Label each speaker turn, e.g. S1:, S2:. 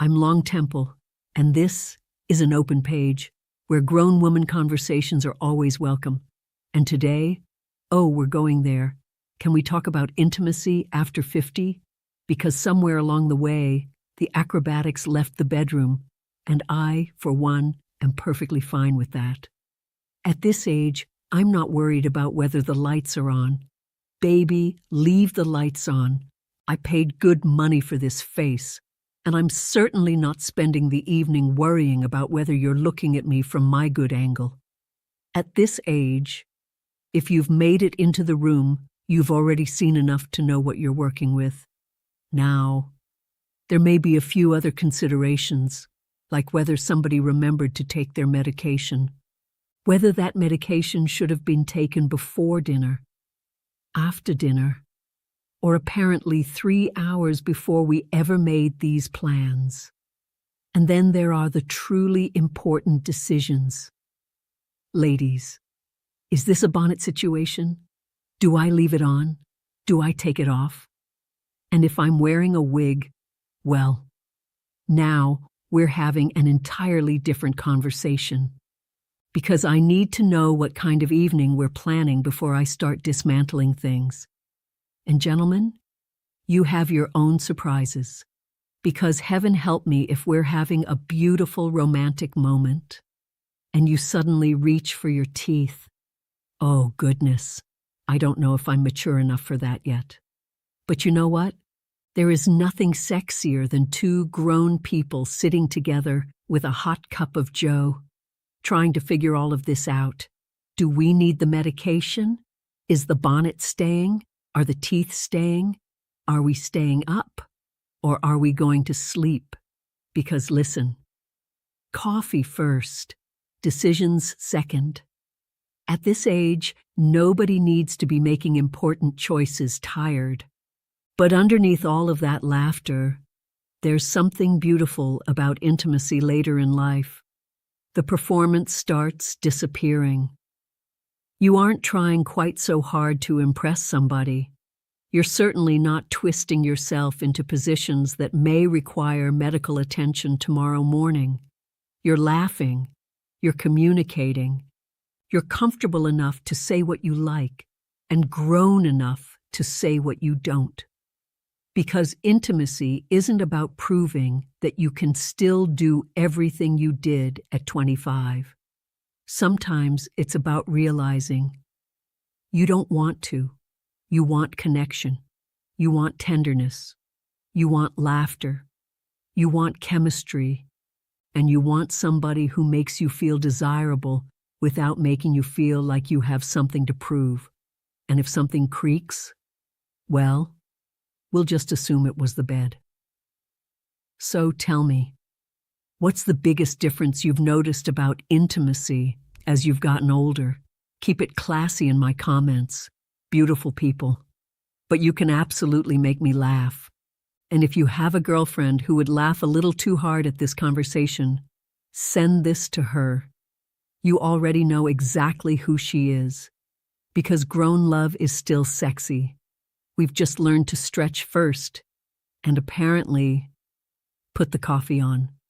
S1: I'm LongTemple, and this is an open page where grown woman conversations are always welcome. And today, we're going there. Can we talk about intimacy after 50? Because somewhere along the way, the acrobatics left the bedroom, and I, for one, am perfectly fine with that. At this age, I'm not worried about whether the lights are on. Baby, leave the lights on. I paid good money for this face, and I'm certainly not spending the evening worrying about whether you're looking at me from my good angle. At this age, if you've made it into the room, you've already seen enough to know what you're working with. Now, there may be a few other considerations, like whether somebody remembered to take their medication, whether that medication should have been taken before dinner, after dinner, or apparently 3 hours before we ever made these plans. And then there are the truly important decisions. Ladies, is this a bonnet situation? Do I leave it on? Do I take it off? And if I'm wearing a wig, well, now we're having an entirely different conversation. Because I need to know what kind of evening we're planning before I start dismantling things. And gentlemen, you have your own surprises. Because heaven help me if we're having a beautiful romantic moment and you suddenly reach for your teeth. Oh, goodness. I don't know if I'm mature enough for that yet. But you know what? There is nothing sexier than two grown people sitting together with a hot cup of joe, trying to figure all of this out. Do we need the medication? Is the bonnet staying? Are the teeth staying? Are we staying up? Or are we going to sleep? Because listen, coffee first, decisions second. At this age, nobody needs to be making important choices tired. But underneath all of that laughter, there's something beautiful about intimacy later in life. The performance starts disappearing. You aren't trying quite so hard to impress somebody. You're certainly not twisting yourself into positions that may require medical attention tomorrow morning. You're laughing. You're communicating. You're comfortable enough to say what you like and grown enough to say what you don't. Because intimacy isn't about proving that you can still do everything you did at 25. Sometimes it's about realizing you don't want to. You want connection. You want tenderness. You want laughter. You want chemistry. And you want somebody who makes you feel desirable without making you feel like you have something to prove. And if something creaks, well, we'll just assume it was the bed. So tell me, what's the biggest difference you've noticed about intimacy as you've gotten older? Keep it classy in my comments, beautiful people. But you can absolutely make me laugh. And if you have a girlfriend who would laugh a little too hard at this conversation, send this to her. You already know exactly who she is. Because grown love is still sexy. We've just learned to stretch first, and apparently, put the coffee on.